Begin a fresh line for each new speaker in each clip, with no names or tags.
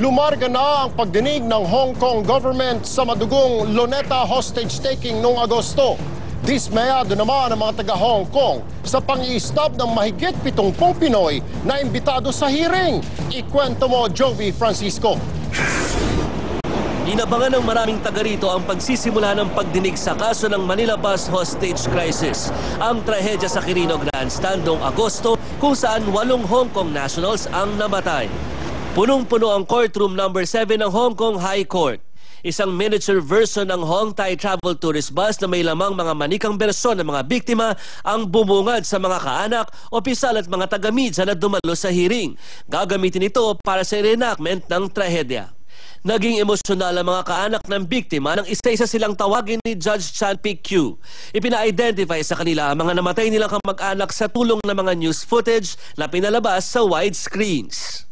Lumarga na ang pagdinig ng Hong Kong government sa madugong Luneta hostage-taking noong Agosto. Dismayado naman ang mga taga-Hong Kong sa pang-i-stop ng mahigit 70 Pinoy na imbitado sa hearing. Ikwento mo, Jovi Francisco.
Inabangan ng maraming taga rito ang pagsisimula ng pagdinig sa kaso ng Manila Bus Hostage Crisis. Ang trahedya sa Quirino Grandstand noong Agosto kung saan 8 Hong Kong nationals ang namatay. Punong-puno ang courtroom number 7 ng Hong Kong High Court. Isang miniature version ng Hong Thai Travel Tourist Bus na may lamang mga manikang bersyon ng mga biktima ang bumungad sa mga kaanak, opisyal at mga taga-media na dumalo sa hearing. Gagamitin ito para sa reenactment ng trahedya. Naging emosyonal ang mga kaanak ng biktima nang isa-isa silang tawagin ni Judge Chan Pik-kyu. Ipina-identify sa kanila ang mga namatay nilang kamag-anak sa tulong ng mga news footage na pinalabas sa widescreens.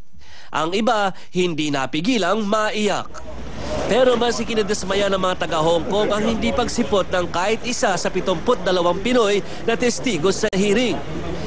Ang iba, hindi napigilang maiyak. Pero mas ikinadismaya ng mga taga-Hong Kong ang hindi pagsipot ng kahit isa sa 72 Pinoy na testigo sa hearing.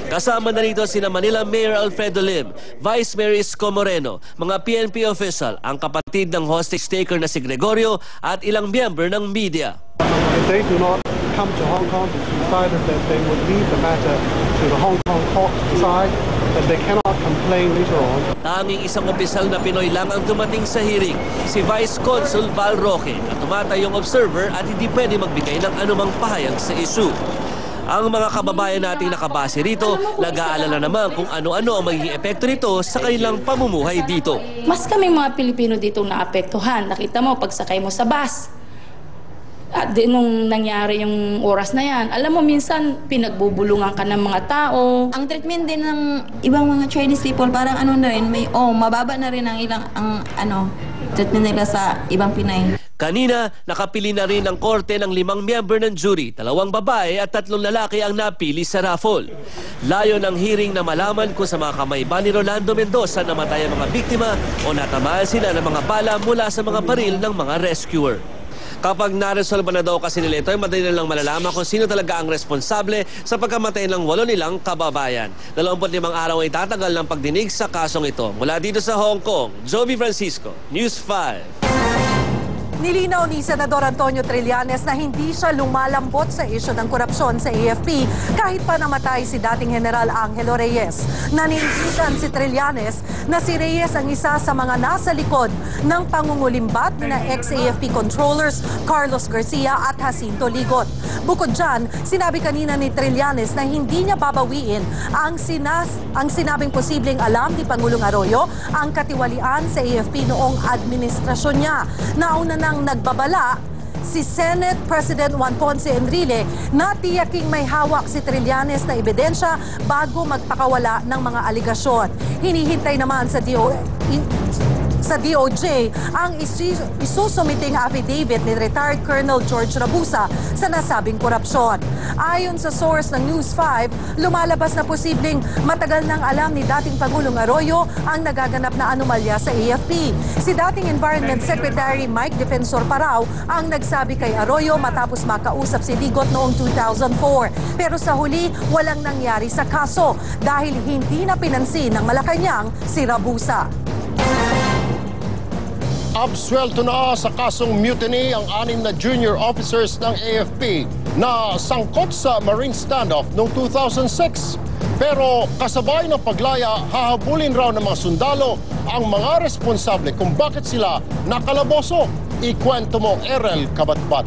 Kasama na rito sina Manila Mayor Alfredo Lim, Vice Mayor Isko Moreno, mga PNP official, ang kapatid ng hostage taker na si Gregorio at ilang miyembro ng media.
If they do not come to Hong Kong, it's decided that they would leave the matter to the Hong Kong court to decide, that they cannot complain later on. Tanging
isang opisyal na Pinoy lang ang dumating sa hearing, si Vice Consul Val Roque, na tumatayong observer at hindi pwede magbigay ng anumang pahayag sa issue. Ang mga kababayan nating nakabase rito, nag-aalala naman kung ano-ano ang magiging epekto nito sa kanilang pamumuhay dito.
Mas kaming mga Pilipino dito naapektuhan. Nakita mo, pagsakay mo sa bus, at nung nangyari yung oras na yan, alam mo, minsan pinagbubulungan ka ng mga tao.
Ang treatment din ng ibang mga Chinese people, parang ano na rin, mababa na rin ang ilang, treatment nila sa ibang Pinay.
Kanina, nakapili na rin ang korte ng 5 miyembro ng jury, 2 babae at 3 lalaki ang napili sa raffle. Layo ng hearing na malaman kung sa mga kamay ba ni Rolando Mendoza namatay ang mga biktima o natamaan sila ng mga bala mula sa mga baril ng mga rescuer. Kapag naresolba na daw kasi nila ito, ay madali na lang malalaman kung sino talaga ang responsable sa pagkamatay ng 8 nilang kababayan. 25 araw ay tatagal ng pagdinig sa kasong ito. Mula dito sa Hong Kong, Jovi Francisco, News 5.
Nilinaw ni Senador Antonio Trillanes na hindi siya lumalambot sa isyu ng korupsyon sa AFP kahit pa namatay si dating General Angelo Reyes. Nanindigan si Trillanes na si Reyes ang isa sa mga nasa likod ng pangungulimbat ni na ex-AFP controllers Carlos Garcia at Jacinto Ligot. Bukod dyan, sinabi kanina ni Trillanes na hindi niya babawiin ang sinabing posibleng alam ni Pangulong Arroyo ang katiwalian sa AFP noong administrasyon niya. Nauna nang nagbabala si Senate President Juan Ponce Enrile na tiyaking may hawak si Trillanes na ebidensya bago magpakawala ng mga aligasyon. Hinihintay naman sa DOJ ang isusumiting affidavit ni retired Colonel George Rabusa sa nasabing korupsyon. Ayon sa source ng News 5, lumalabas na posibleng matagal nang alam ni dating Pangulong Arroyo ang nagaganap na anomalya sa AFP. Si dating Environment Secretary Mike Defensor pa raw ang nagsabi kay Arroyo matapos makausap si Ligot noong 2004. Pero sa huli, walang nangyari sa kaso dahil hindi na pinansin ng Malacanang si Rabusa.
Absuelto na sa kasong mutiny ang 6 na junior officers ng AFP na sangkot sa Marine standoff noong 2006. Pero kasabay ng paglaya, hahabulin raw ng mga sundalo ang mga responsable kung bakit sila nakalaboso. Ikwento mo, Erel Kabatbat.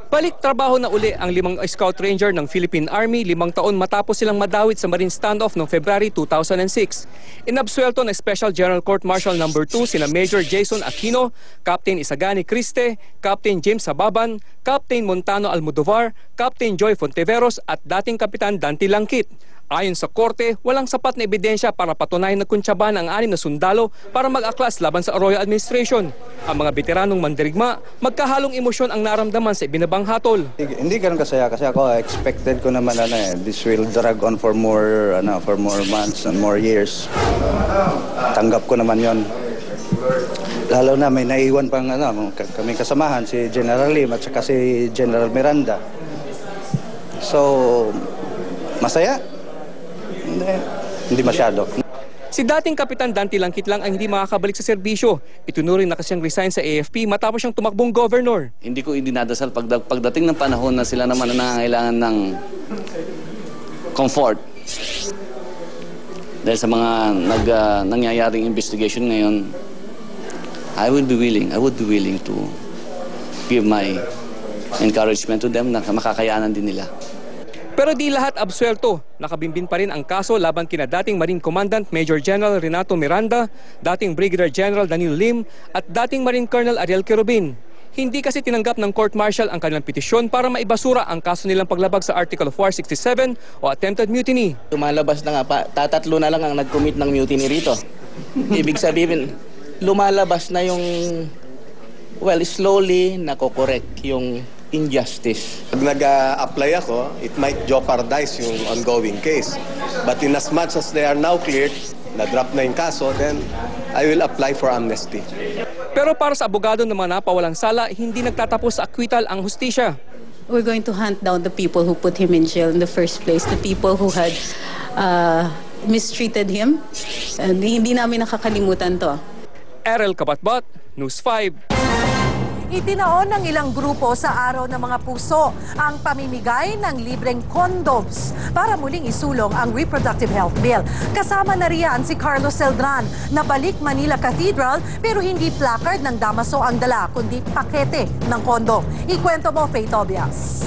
Balik trabaho na uli ang 5 Scout Ranger ng Philippine Army 5 taon matapos silang madawit sa Marine standoff noong February 2006. Inabsuelto ng Special General Court Martial No. 2 sina Major Jason Aquino, Captain Isagani Criste, Captain James Sababan, Captain Montano Almodovar, Captain Joy Fonteveros at dating Kapitan Dante Langkit. Ayon sa korte, walang sapat na ebidensya para patunayan na kuntsaban ang 6 na sundalo para mag-aklas laban sa Arroyo Administration. Ang mga veteranong mandirigma, magkahalong emosyon ang naramdaman sa ibinabang hatol.
Hindi ganun kasaya kasi ako expected ko naman this will drag on for more months and more years. Tanggap ko naman 'yon. Lalo na may naiwan pang kami kasamahan si General Lim at saka si General Miranda. So masaya? Hindi masyado.
Si dating Kapitan Dante Langkit lang ang hindi makakabalik sa serbisyo. Itunuring na kasiyang resign sa AFP matapos siyang tumakbong governor.
Hindi ko idinadasal pagdating ng panahon na sila naman na nangangailangan ng comfort. Dahil sa mga nangyayaring investigation ngayon, I would be willing to give my encouragement to them na makakayanan din nila.
Pero di lahat absuelto. Nakabimbin pa rin ang kaso laban kina dating Marine Commandant Major General Renato Miranda, dating Brigadier General Danilo Lim at dating Marine Colonel Ariel Quirubin. Hindi kasi tinanggap ng court martial ang kanilang petisyon para maibasura ang kaso nilang paglabag sa Article of War 67 o attempted mutiny.
Lumalabas na nga, tatatlo na lang ang nag-commit ng mutiny rito. Ibig sabihin, lumalabas na yung, slowly nako-correct yung injustice.
Pag nag-apply ako, it might jeopardize yung ongoing case. But in as much as they are now cleared, na-drop na yung kaso, then I will apply for amnesty.
Pero para sa abogado ng mga napawalang sala, hindi nagtatapos sa acquittal ang hustisya.
We're going to hunt down the people who put him in jail in the first place, the people who had mistreated him. And hindi namin nakakalimutan to.
Errol Kabatbat, News 5.
Itinaon ng ilang grupo sa Araw ng Mga Puso ang pamimigay ng libreng condoms para muling isulong ang Reproductive Health Bill. Kasama na riyan si Carlos Celdran na balik Manila Cathedral pero hindi placard ng Damaso ang dala kundi pakete ng kondom. Ikwento mo, Faye Tobias.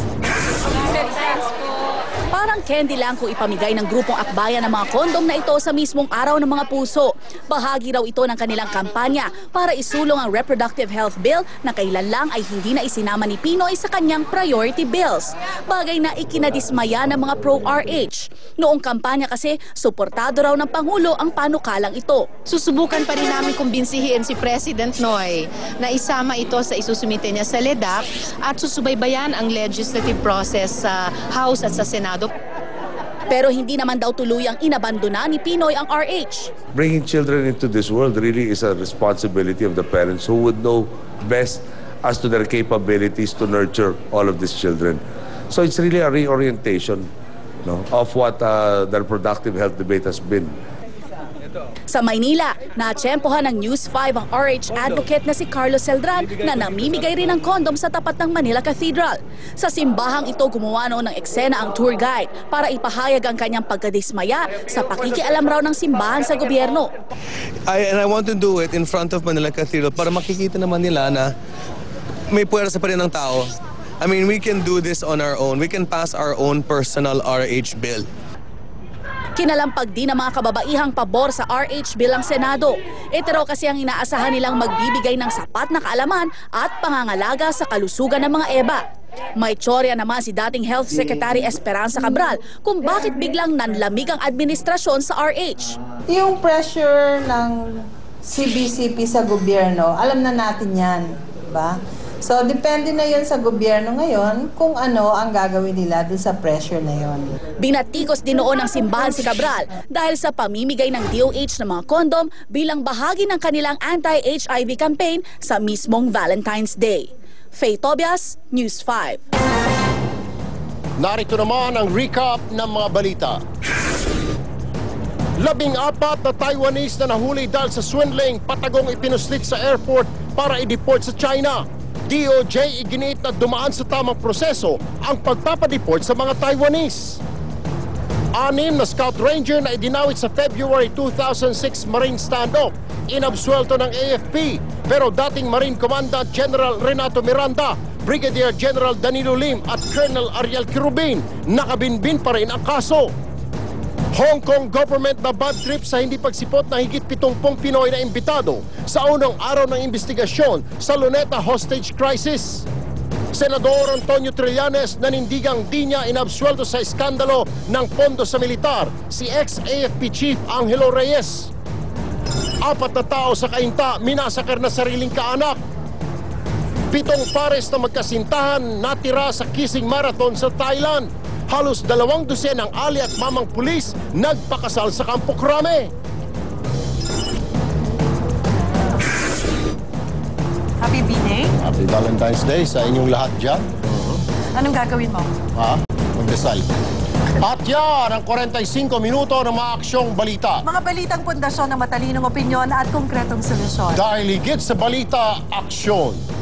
Parang candy lang kung ipamigay ng grupong akbayan ng mga kondom na ito sa mismong Araw ng Mga Puso. Bahagi raw ito ng kanilang kampanya para isulong ang Reproductive Health Bill na kailan lang ay hindi na isinama ni Pinoy sa kanyang priority bills. Bagay na ikinadismaya ng mga pro-RH. Noong kampanya kasi, suportado raw ng Pangulo ang panukalang ito.
Susubukan pa rin namin kumbinsihin si President Noy na isama ito sa isusumite niya sa LEDAC at susubaybayan ang legislative process sa House at sa Senado.
Pero hindi naman daw tuluyang inabandona ni Pinoy ang RH.
Bringing children into this world really is a responsibility of the parents who would know best as to their capabilities to nurture all of these children. So it's really a reorientation of what the reproductive health debate has been.
Sa Maynila, natsyempohan ng News 5 ang RH advocate na si Carlos Celdran na namimigay rin ng kondom sa tapat ng Manila Cathedral. Sa simbahang ito gumawa noon ng eksena ang tour guide para ipahayag ang kanyang pagkadismaya sa pakikialam raw ng simbahan sa gobyerno.
And I want to do it in front of Manila Cathedral para makikita naman nila na may puwersa pa rin ng tao. I mean, we can do this on our own. We can pass our own personal RH bill.
Kinalampag din ng mga kababaihang pabor sa RH bill ang Senado. Ito raw kasi ang inaasahan nilang magbibigay ng sapat na kaalaman at pangangalaga sa kalusugan ng mga EBA. May tsorya naman si dating Health Secretary Esperanza Cabral kung bakit biglang nanlamig ang administrasyon sa RH.
Yung pressure ng CBCP sa gobyerno, alam na natin yan, diba? So, depende na yun sa gobyerno ngayon kung ano ang gagawin nila dun sa pressure na yun.
Binatikos din noon ng simbahan si Cabral dahil sa pamimigay ng DOH ng mga kondom bilang bahagi ng kanilang anti-HIV campaign sa mismong Valentine's Day. Faye Tobias, News 5.
Narito naman ang recap ng mga balita. 14 na Taiwanese na nahuli dahil sa swindling, patagong ipinuslit sa airport para i-deport sa China. DOJ iginiit na dumaan sa tamang proseso ang pagpapadeport sa mga Taiwanese. 6 na Scout Ranger na idinawit sa February 2006 Marine standoff, inabsuelto ng AFP. Pero dating Marine Commandant General Renato Miranda, Brigadier General Danilo Lim at Colonel Ariel Quirubin, nakabinbin pa rin ang kaso. Hong Kong government na bad trip sa hindi pagsipot na higit 70 Pinoy na imbitado sa unang araw ng investigasyon sa Luneta hostage crisis. Senador Antonio Trillanes nanindigang di niya inabsuelto sa iskandalo ng pondo sa militar si ex-AFP Chief Angelo Reyes. 4 na tao sa Cainta minasakar na sariling kaanak. 7 pares na magkasintahan natira sa kissing marathon sa Thailand. Halos 2 dosenang ali at mamang pulis nagpakasal sa Campo Crame.
Happy B-Day.
Happy Valentine's Day sa inyong lahat dyan.
Anong gagawin mo?
Magdasal. At yan ang 45 minuto ng mga aksyong balita.
Mga balitang pundasyon ng matalinong opinyon at konkretong solusyon.
Dahil higit sa balita, aksyon.